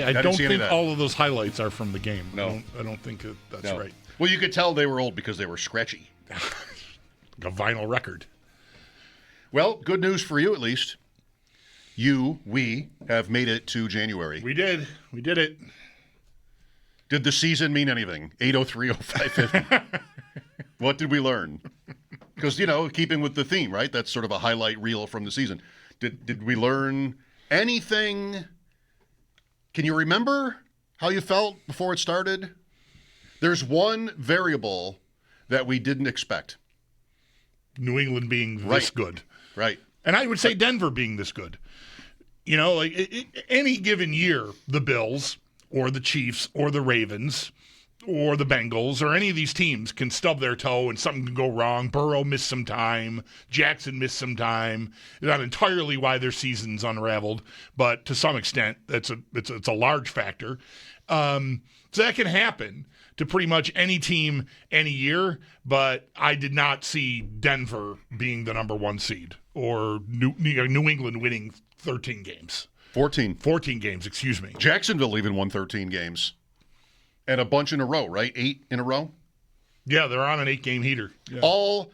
I don't think all of those highlights are from the game. No. I don't think that's right. Well, you could tell they were old because they were scratchy. Like a vinyl record. Well, good news for you at least. We have made it to January. We did. We did it. Did the season mean anything? 803-0550. What did we learn? Because, keeping with the theme, right? That's sort of a highlight reel from the season. Did we learn anything? Can you remember how you felt before it started? There's one variable that we didn't expect. New England being this good. Right. And I would say Denver being this good. Any given year, the Bills or the Chiefs or the Ravens or the Bengals or any of these teams can stub their toe and something can go wrong. Burrow missed some time. Jackson missed some time. Not entirely why their season's unraveled, but to some extent, it's a large factor. So that can happen to pretty much any team any year, but I did not see Denver being the number one seed or New England winning 13 games. 14 games, excuse me. Jacksonville even won 13 games. And a bunch in a row, right? 8 in a row? Yeah, they're on an 8-game heater. Yeah. All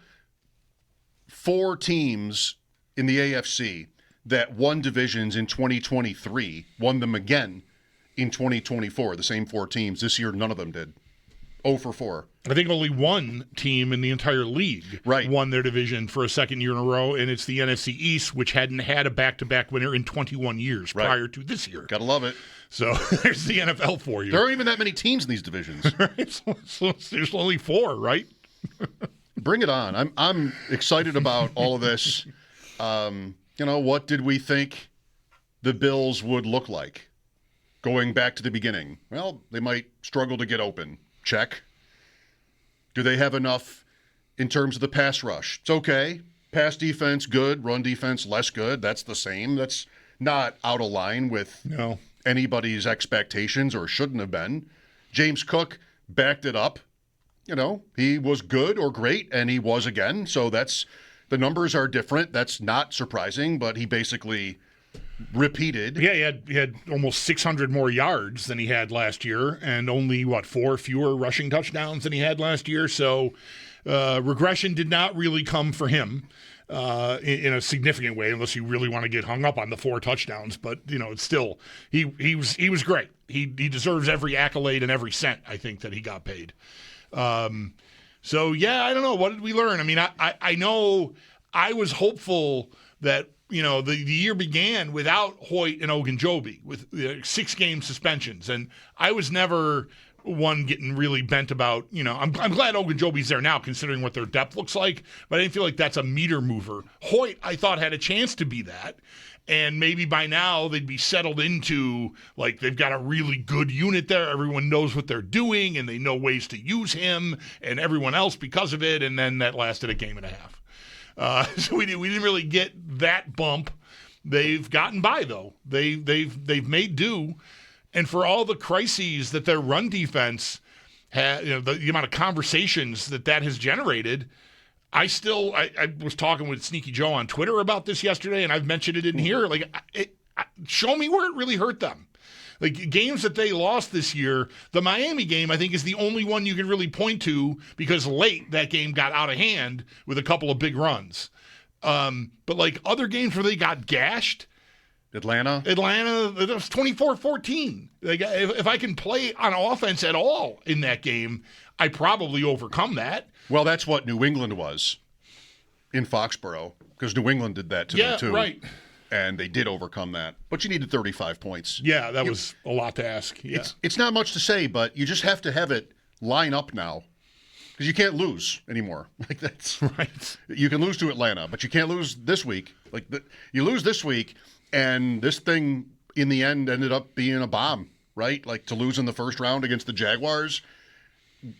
4 teams in the AFC that won divisions in 2023 won them again in 2024. The same 4 teams. This year, none of them did. 0 for 4. I think only one team in the entire league won their division for a second year in a row, and it's the NFC East, which hadn't had a back-to-back winner in 21 years prior to this year. Gotta love it. So there's the NFL for you. There aren't even that many teams in these divisions. So there's only 4, right? Bring it on. I'm excited about all of this. What did we think the Bills would look like going back to the beginning? Well, they might struggle to get open. Check. Do they have enough in terms of the pass rush? It's okay. Pass defense, good. Run defense, less good. That's the same. That's not out of line with anybody's expectations or shouldn't have been. James Cook backed it up. He was good or great, and he was again. So the numbers are different. That's not surprising, but he basically repeated. Yeah, he had almost 600 more yards than he had last year and only, 4 fewer rushing touchdowns than he had last year. So regression did not really come for him in a significant way, unless you really want to get hung up on the 4 touchdowns. But, it's still, he was great. He deserves every accolade and every cent, I think, that he got paid. So, I don't know. What did we learn? I mean, I know I was hopeful that, the year began without Hoyt and Ogunjobi with 6-game suspensions. And I was never one getting really bent about, I'm glad Ogunjobi's there now considering what their depth looks like, but I didn't feel like that's a meter mover. Hoyt, I thought, had a chance to be that. And maybe by now they'd be settled into, they've got a really good unit there. Everyone knows what they're doing, and they know ways to use him and everyone else because of it. And then that lasted a game and a half. So we didn't really get that bump. They've gotten by, though. They've made do. And for all the crises that their run defense had, the amount of conversations that has generated, I was talking with Sneaky Joe on Twitter about this yesterday, and I've mentioned it in here. Show me where it really hurt them. Games that they lost this year, the Miami game, I think, is the only one you can really point to because late that game got out of hand with a couple of big runs. But other games where they got gashed, Atlanta, it was 24-14. If I can play on offense at all in that game, I probably overcome that. Well, that's what New England was in Foxborough, because New England did that to them too. Yeah, right. And they did overcome that. But you needed 35 points. Yeah, that was a lot to ask. Yeah. It's not much to say, but you just have to have it line up now. Because you can't lose anymore. That's right. You can lose to Atlanta, but you can't lose this week. You lose this week, and this thing in the end ended up being a bomb, right? To lose in the first round against the Jaguars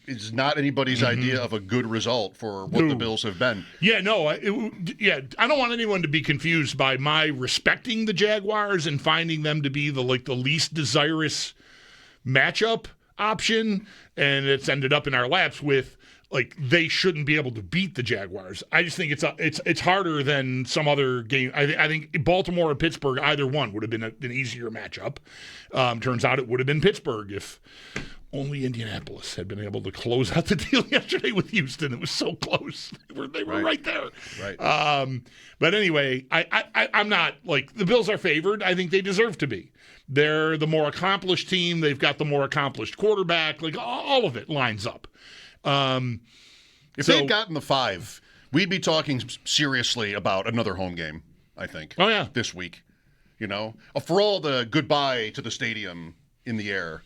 is not anybody's idea of a good result for what the Bills have been. Yeah, no. I don't want anyone to be confused by my respecting the Jaguars and finding them to be the least desirous matchup option, and it's ended up in our laps with like they shouldn't be able to beat the Jaguars. I just think it's harder than some other game. I think Baltimore or Pittsburgh, either one would have been an easier matchup. Turns out it would have been Pittsburgh if only Indianapolis had been able to close out the deal yesterday with Houston. It was so close. They were right there. Right. But anyway, I'm not like the Bills are favored. I think they deserve to be. They're the more accomplished team. They've got the more accomplished quarterback. Like all of it lines up. If they had gotten the 5, we'd be talking seriously about another home game, I think. Oh, yeah. This week. For all the goodbye to the stadium in the air,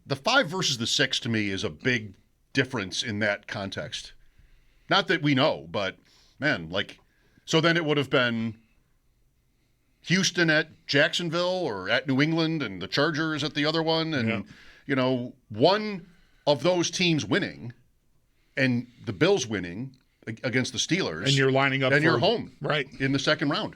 the 5 versus the 6 to me is a big difference in that context. Not that we know, but man, so then it would have been Houston at Jacksonville or at New England and the Chargers at the other one. And, one of those teams winning and the Bills winning against the Steelers. And you're lining up and you're home right in the second round.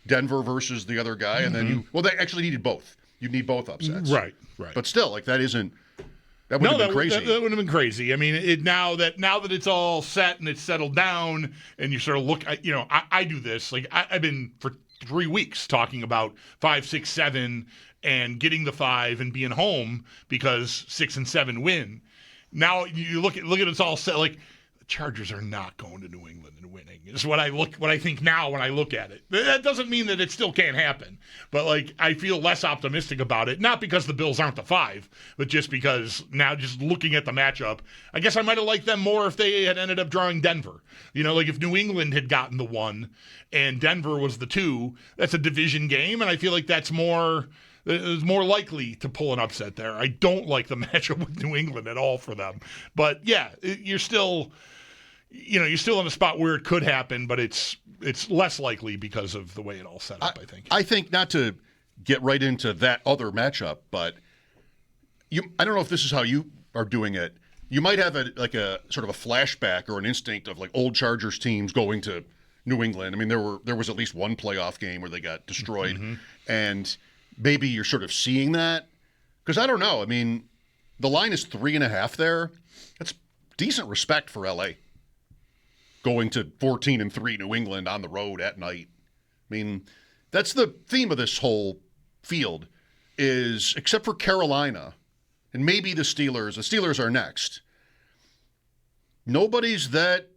Denver versus the other guy. And then they actually needed both. You need both upsets. Right. But still, that would have been crazy. That would have been crazy. I mean, now that it's all set and it's settled down and you sort of look, I do this. Like I've been for 3 weeks talking about 5, 6, 7 and getting the 5 and being home because 6 and 7 win. Now you look at it's all set. Like the Chargers are not going to New England and winning. Is what I think now when I look at it. That doesn't mean that it still can't happen. But I feel less optimistic about it. Not because the Bills aren't the 5, but just because now just looking at the matchup, I guess I might have liked them more if they had ended up drawing Denver. If New England had gotten the 1 and Denver was the 2, that's a division game, and I feel like that's more likely to pull an upset there. I don't like the matchup with New England at all for them. But yeah, you're still in a spot where it could happen, but it's less likely because of the way it all set up, I think. I think, not to get right into that other matchup, but I don't know if this is how you are doing it. You might have a sort of a flashback or an instinct of old Chargers teams going to New England. I mean, there was at least one playoff game where they got destroyed, and maybe you're sort of seeing that because I don't know. I mean, the line is 3.5 there. That's decent respect for LA. Going to 14-3 New England on the road at night. I mean, that's the theme of this whole field is, except for Carolina and maybe the Steelers are next. Nobody's that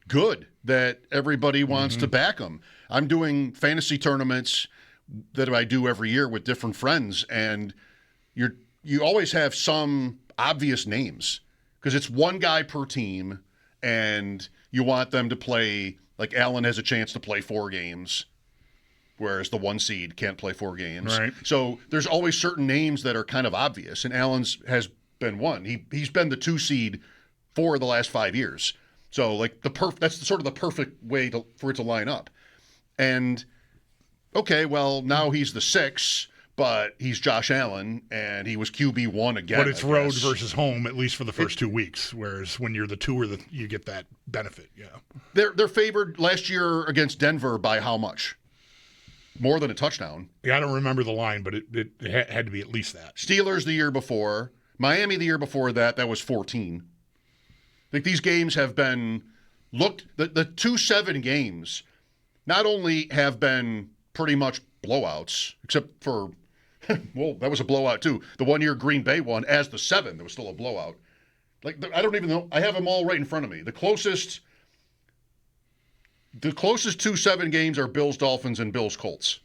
good that everybody wants to back them. I'm doing fantasy tournaments that I do every year with different friends, and you always have some obvious names because it's one guy per team, and you want them to play, like Allen has a chance to play 4 games, whereas the 1 seed can't play 4 games. Right. So there's always certain names that are kind of obvious, and Allen's has been one. He's been the 2 seed for the last 5 years. So that's sort of the perfect way for it to line up. And okay, well, now he's the 6, but he's Josh Allen, and he was QB1 again. But it's road versus home, at least for the first 2 weeks, whereas when you're the 2 you get that benefit, yeah. They're favored last year against Denver by how much? More than a touchdown. Yeah, I don't remember the line, but it had to be at least that. Steelers the year before. Miami the year before that was 14. I think these games have been looked – the 2-7 games not only have been pretty much blowouts, except for – well, that was a blowout too. The 1 year Green Bay won as the 7. There was still a blowout. I don't even know. I have them all right in front of me. The closest 2-7 games are Bills-Dolphins and Bills-Colts.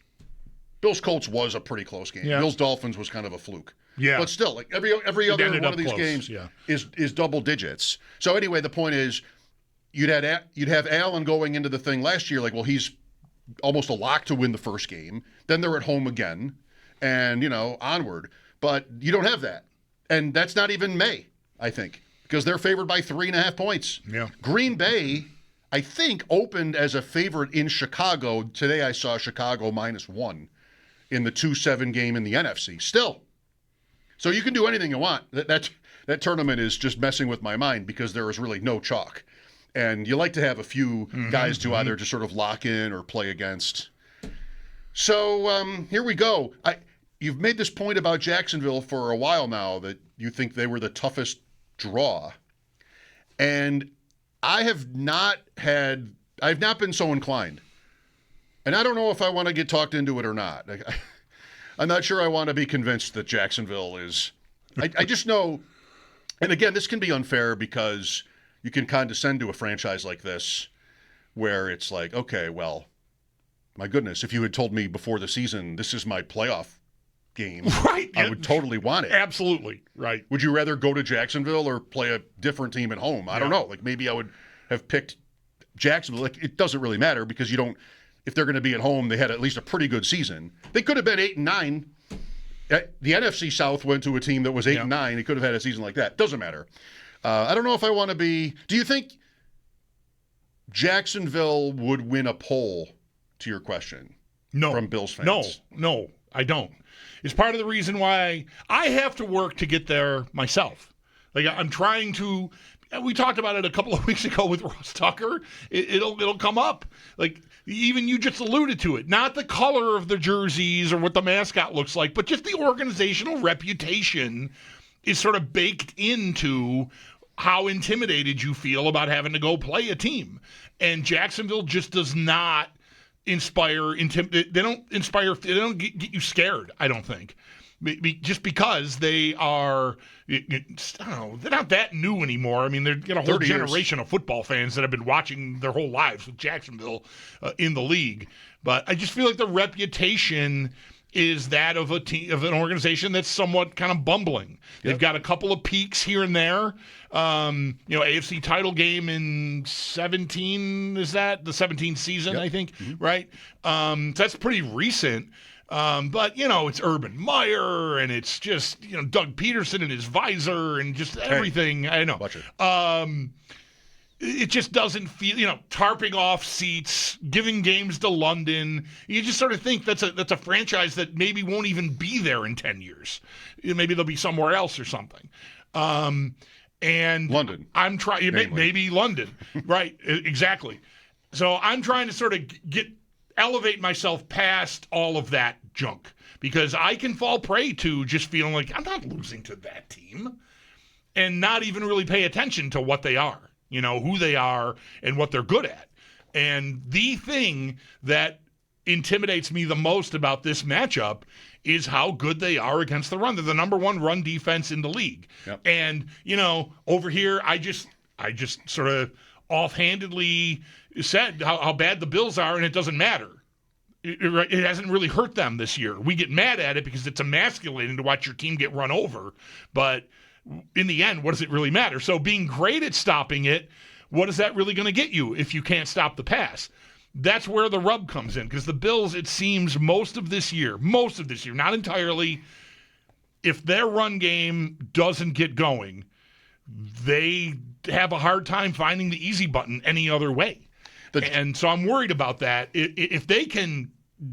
Bills-Colts was a pretty close game. Yeah. Bills-Dolphins was kind of a fluke. Yeah. But still, every other one of these close. games Yeah. is double digits. So anyway, the point is you'd have Allen going into the thing last year he's almost a lock to win the first game. Then they're at home again and, onward. But you don't have that. And that's not even May, I think, because they're favored by 3.5 points. Yeah. Green Bay, I think, opened as a favorite in Chicago. Today I saw Chicago -1 in the 2-7 game in the NFC. Still. So you can do anything you want. That tournament is just messing with my mind because there is really no chalk. And you like to have a few guys to either just sort of lock in or play against. So here we go. You've made this point about Jacksonville for a while now that you think they were the toughest draw. And I've not been so inclined. And I don't know if I want to get talked into it or not. I'm not sure I want to be convinced that Jacksonville is. I just know, and again, this can be unfair because you can condescend to a franchise like this where it's like, okay, well, my goodness, if you had told me before the season, this is my playoff game, right? I would totally want it. Absolutely, right. Would you rather go to Jacksonville or play a different team at home? I don't know. Like maybe I would have picked Jacksonville. Like it doesn't really matter because you don't. If they're going to be at home, they had at least a pretty good season. They could have been 8-9. The NFC South went to a team that was 8-9. He could have had a season like that. Doesn't matter. I don't know if I want to be. Do you think Jacksonville would win a poll? To your question, no, from Bills fans, no, I don't. It's part of the reason why I have to work to get there myself. Like I'm trying to. We talked about it a couple of weeks ago with Ross Tucker. It'll come up. Like even you just alluded to it. Not the color of the jerseys or what the mascot looks like, but just the organizational reputation is sort of baked into how intimidated you feel about having to go play a team. And Jacksonville just does not inspire. They don't inspire. They don't get you scared, I don't think. Just because they are, I don't know, they're not that new anymore. I mean, they've got a whole generation of football fans that have been watching their whole lives with Jacksonville in the league. But I just feel like the reputation is that of a team, of an organization that's somewhat kind of bumbling. They've got a couple of peaks here and there. AFC title game in 17, is that the 17th season? I think, right? So that's pretty recent. But, it's Urban Meyer, and it's just, Doug Peterson and his visor, and just everything. I know. Watch it. It just doesn't feel, tarping off seats, giving games to London. You just sort of think that's a franchise that maybe won't even be there in 10 years. Maybe they'll be somewhere else or something. And London. I'm trying, maybe London. Right, exactly. So I'm trying to sort of elevate myself past all of that junk because I can fall prey to just feeling like I'm not losing to that team and not even really pay attention to what they are, who they are and what they're good at. And the thing that intimidates me the most about this matchup is how good they are against the run. They're the number one run defense in the league. Yep. And, over here, I just sort of offhandedly said how bad the Bills are, and it doesn't matter. It hasn't really hurt them this year. We get mad at it because it's emasculating to watch your team get run over. But in the end, what does it really matter? So being great at stopping it, what is that really going to get you if you can't stop the pass? That's where the rub comes in because the Bills, it seems, most of this year, not entirely, if their run game doesn't get going, they have a hard time finding the easy button any other way. And so I'm worried about that. If they can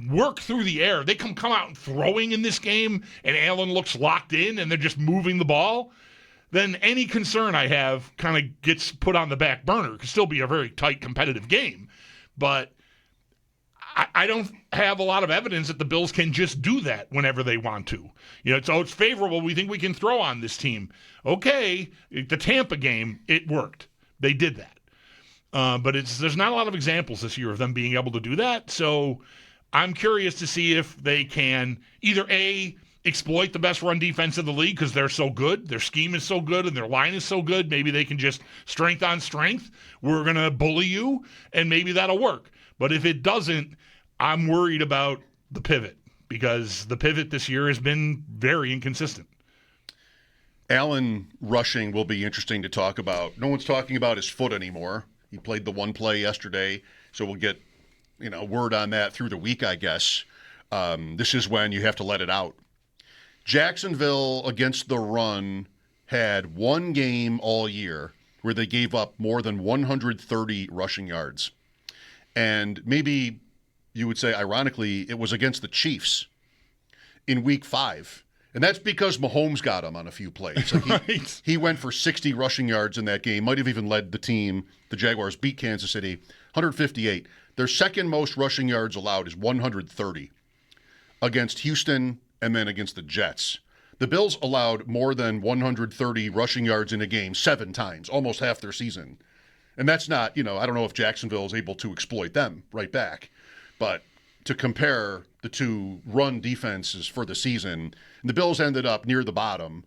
work through the air, they come out and throwing in this game, and Allen looks locked in, and they're just moving the ball, then any concern I have kind of gets put on the back burner. It could still be a very tight, competitive game. But I don't have a lot of evidence that the Bills can just do that whenever they want to. So it's favorable. We think we can throw on this team. Okay, the Tampa game, it worked. They did that. But there's not a lot of examples this year of them being able to do that. So I'm curious to see if they can either A, exploit the best run defense in the league because they're so good, their scheme is so good, and their line is so good. Maybe they can just strength on strength. We're going to bully you, and maybe that'll work. But if it doesn't, I'm worried about the pivot because the pivot this year has been very inconsistent. Allen rushing will be interesting to talk about. No one's talking about his foot anymore. He played the one play yesterday, so we'll get word on that through the week, I guess. This is when you have to let it out. Jacksonville against the run had one game all year where they gave up more than 130 rushing yards. And maybe you would say, ironically, it was against the Chiefs in week 5. And that's because Mahomes got him on a few plays. Like he went for 60 rushing yards in that game, might have even led the team. The Jaguars beat Kansas City, 158. Their second most rushing yards allowed is 130 against Houston and then against the Jets. The Bills allowed more than 130 rushing yards in a game 7 times, almost half their season. And that's not, I don't know if Jacksonville is able to exploit them right back. But to compare the two run defenses for the season, the Bills ended up near the bottom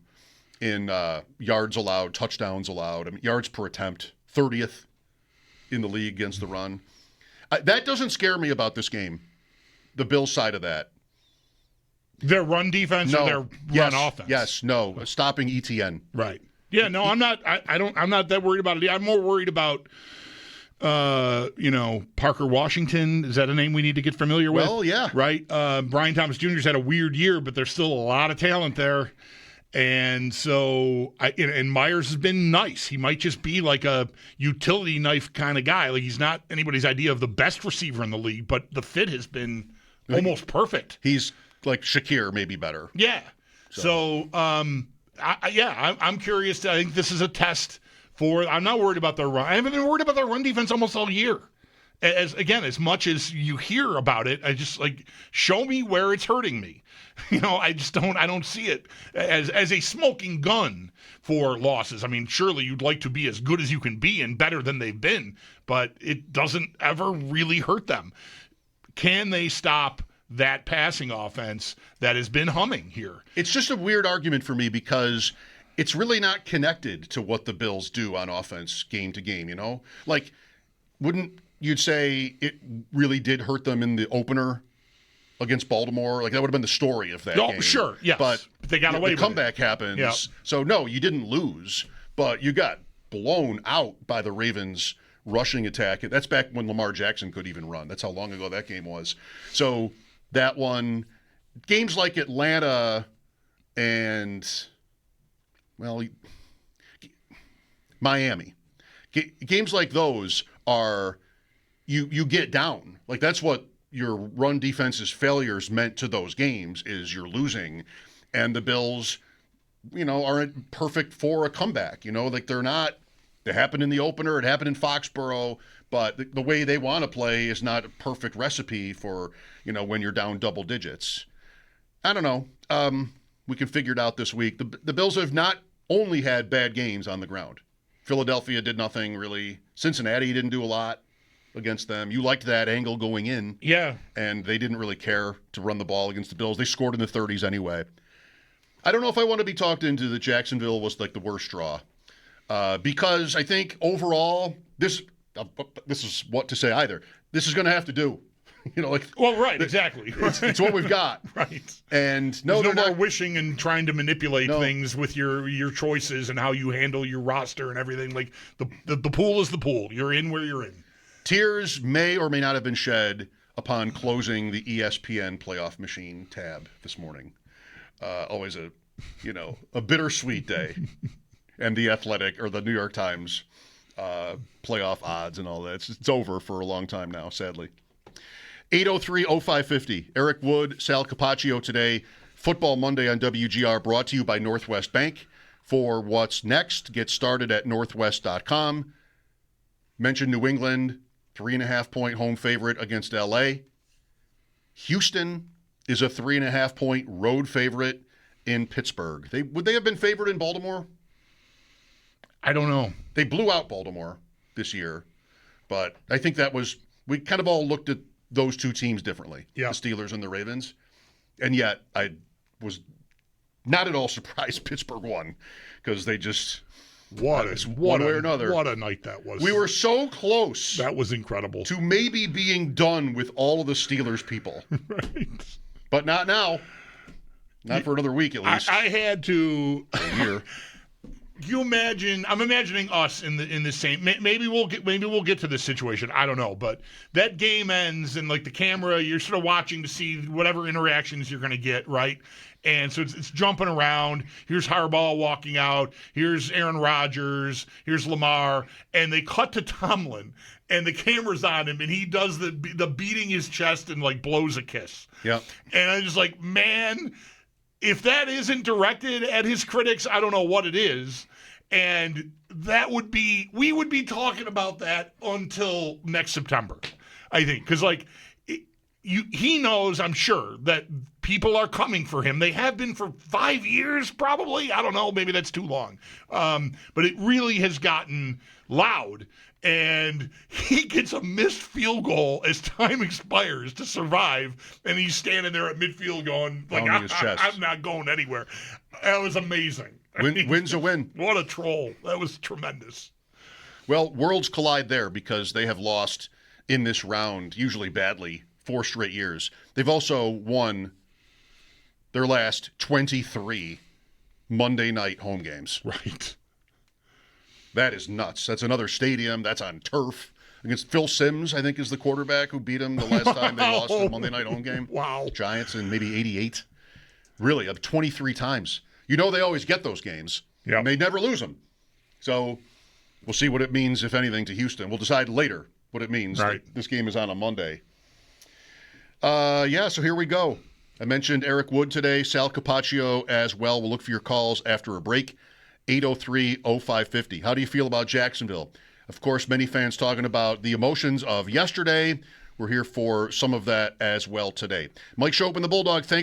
in yards allowed, touchdowns allowed, yards per attempt, 30th in the league against the run. That doesn't scare me about this game, the Bills side of that. Their run defense or their run offense? Yes, no, stopping ETN. Right. Yeah, no, I'm not. I'm not that worried about it. I'm more worried about, Parker Washington. Is that a name we need to get familiar with? Well, yeah. Right. Brian Thomas Jr.'s had a weird year, but there's still a lot of talent there, and so and Myers has been nice. He might just be like a utility knife kind of guy. Like he's not anybody's idea of the best receiver in the league, but the fit has been almost perfect. He's like Shakir, maybe better. Yeah. So I'm curious. I think this is a test for. I'm not worried about their run. I haven't been worried about their run defense almost all year. As much as you hear about it, I just show me where it's hurting me. I just don't. I don't see it as a smoking gun for losses. I mean, surely you'd like to be as good as you can be and better than they've been, but it doesn't ever really hurt them. Can they stop that passing offense that has been humming here? It's just a weird argument for me because it's really not connected to what the Bills do on offense game to game, Like, wouldn't you say it really did hurt them in the opener against Baltimore? Like, that would have been the story of that game. Oh, sure, yes. But they got away with the comeback happens. Yep. So, no, you didn't lose, but you got blown out by the Ravens' rushing attack. That's back when Lamar Jackson could even run. That's how long ago that game was. So that one, games like Atlanta and, Miami, games like those are, you get down. Like, that's what your run defense's failures meant to those games, is you're losing. And the Bills, aren't perfect for a comeback. Like, they're not. It happened in the opener. It happened in Foxborough. But the way they want to play is not a perfect recipe for, when you're down double digits. I don't know. We can figure it out this week. The Bills have not only had bad games on the ground. Philadelphia did nothing really. Cincinnati didn't do a lot against them. You liked that angle going in. Yeah. And they didn't really care to run the ball against the Bills. They scored in the 30s anyway. I don't know if I want to be talked into that Jacksonville was like the worst draw. Because I think overall, this is what to say either. This is going to have to do. Well, right, exactly. It's what we've got. Right. And there's no more wishing and trying to manipulate things with your choices and how you handle your roster and everything. Like the pool is the pool. You're in where you're in. Tears may or may not have been shed upon closing the ESPN playoff machine tab this morning. Always a bittersweet day. And the Athletic or the New York Times playoff odds and all that. It's over for a long time now, sadly. 803-0550. Eric Wood, Sal Capaccio today. Football Monday on WGR brought to you by Northwest Bank. For what's next, get started at northwest.com. Mentioned New England, 3.5-point home favorite against L.A. Houston is a 3.5-point road favorite in Pittsburgh. Would they have been favored in Baltimore? I don't know. They blew out Baltimore this year, but I think we kind of all looked at those two teams differently, the Steelers and the Ravens, and yet I was not at all surprised Pittsburgh won because they just one way or another. What a night that was. We were so close. That was incredible. To maybe being done with all of the Steelers people. Right. But not now. Not for another week at least. I had to. A year. You imagine? I'm imagining us in the same. Maybe we'll get to this situation. I don't know, but that game ends and like the camera, you're sort of watching to see whatever interactions you're going to get, right? And so it's jumping around. Here's Harbaugh walking out. Here's Aaron Rodgers. Here's Lamar, and they cut to Tomlin, and the camera's on him, and he does the beating his chest and like blows a kiss. Yeah. And I'm just like, man, if that isn't directed at his critics, I don't know what it is. And we would be talking about that until next September, I think. Because, he knows, I'm sure, that People are coming for him. They have been for 5 years, probably. I don't know. Maybe that's too long. But it really has gotten loud. And he gets a missed field goal as time expires to survive, and he's standing there at midfield going, like, I'm not going anywhere. That was amazing. Win's a win. What a troll. That was tremendous. Well, worlds collide there because they have lost in this round, usually badly, 4 straight years. They've also won their last 23 Monday night home games. Right. That is nuts. That's another stadium. That's on turf. Against Phil Simms, I think, is the quarterback who beat them the last time they lost a Monday night home game. Wow. Giants in maybe 88. Really, up 23 times. You know they always get those games. Yeah. And they never lose them. So we'll see what it means, if anything, to Houston. We'll decide later what it means. Right. This game is on a Monday. So here we go. I mentioned Eric Wood today, Sal Capaccio as well. We'll look for your calls after a break. 803-0550. How do you feel about Jacksonville? Of course, many fans talking about the emotions of yesterday. We're here for some of that as well today. Mike Schopp and the Bulldog, thank